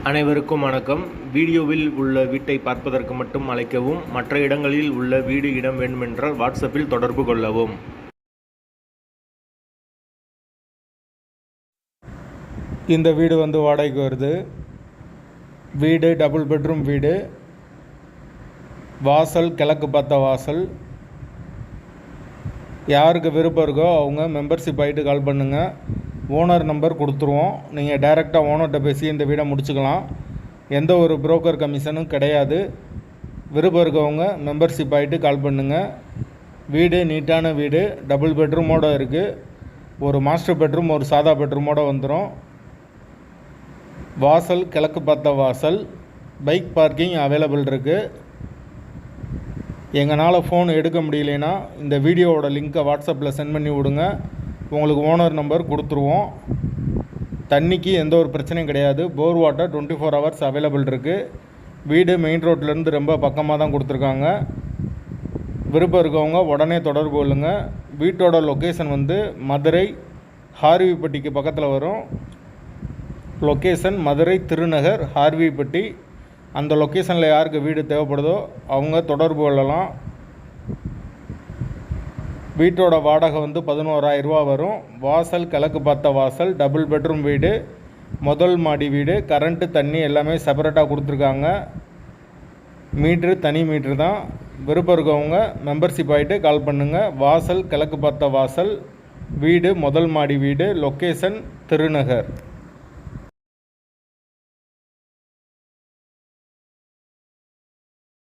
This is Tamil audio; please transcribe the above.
அனைவருக்கும் வணக்கம். வீடியோவில் உள்ள வீட்டை பார்ப்பதற்கு மட்டும் அழைக்கவும். மற்ற இடங்களில் உள்ள வீடு இடம் வேண்டுமென்றால் வாட்ஸ்அப்பில் தொடர்பு கொள்ளவும். இந்த வீடு வாடகைக்கு வருது. வீடு டபுள் பெட்ரூம் வீடு. வாசல் கிழக்கு பார்த்த வாசல். யாருக்கு விருப்பம் இருக்கோ அவங்க மெம்பர்ஷிப் ஆகிட்டு கால் பண்ணுங்கள். ஓனர் நம்பர் கொடுத்துருவோம். நீங்கள் டைரெக்டாக ஓனர்கிட்ட பேசி இந்த வீடை முடிச்சுக்கலாம். எந்த ஒரு புரோக்கர் கமிஷனும் கிடையாது. விருப்பம் இருக்கவங்க மெம்பர்ஷிப் ஆகிட்டு கால் பண்ணுங்கள். வீடு நீட்டான வீடு, டபுள் பெட்ரூமோடு இருக்குது. ஒரு மாஸ்டர் பெட்ரூம், ஒரு சாதா பெட்ரூமோடு வந்துடும். வாசல் கிழக்கு பார்த்த வாசல். பைக் பார்க்கிங் அவைலபிள் இருக்குது. எங்களால் ஃபோன் எடுக்க முடியலைன்னா இந்த வீடியோவோட லிங்க்கை வாட்ஸ்அப்பில் சென்ட் பண்ணி விடுங்க. உங்களுக்கு ஓனர் நம்பர் கொடுத்துருவோம். தண்ணிக்கு எந்த ஒரு பிரச்சனையும் கிடையாது. போர் வாட்டர் 24 ஹவர்ஸ் அவைலபிள் இருக்குது. வீடு மெயின் ரோட்லேருந்து ரொம்ப பக்கமாக தான் கொடுத்துருக்காங்க. விருப்பம் இருக்கவங்க உடனே தொடர்பு கொள்ளுங்கள். வீட்டோட லொக்கேஷன் மதுரை ஹார்விப்பட்டிக்கு பக்கத்தில் வரும். லொக்கேஷன் மதுரை திருநகர் ஹார்விப்பட்டி. அந்த லொக்கேஷனில் யாருக்கு வீடு தேவைப்படுதோ அவங்க தொடர்பு கொள்ளலாம். வீட்டோட வாடகை 11,000 ரூபா வரும். வாசல் கிழக்கு பார்த்த வாசல், டபுள் பெட்ரூம் வீடு, முதல் மாடி வீடு. கரண்ட்டு தண்ணி எல்லாமே செப்பரேட்டாக கொடுத்துருக்காங்க. மீட்ரு தனி மீட்ரு தான். விருப்பம் இருக்கவங்க மெம்பர்ஷிப் ஆகிட்டு கால் பண்ணுங்கள். வாசல் கிழக்கு பார்த்த வாசல், வீடு முதல் மாடி வீடு, லொக்கேஷன் திருநகர்.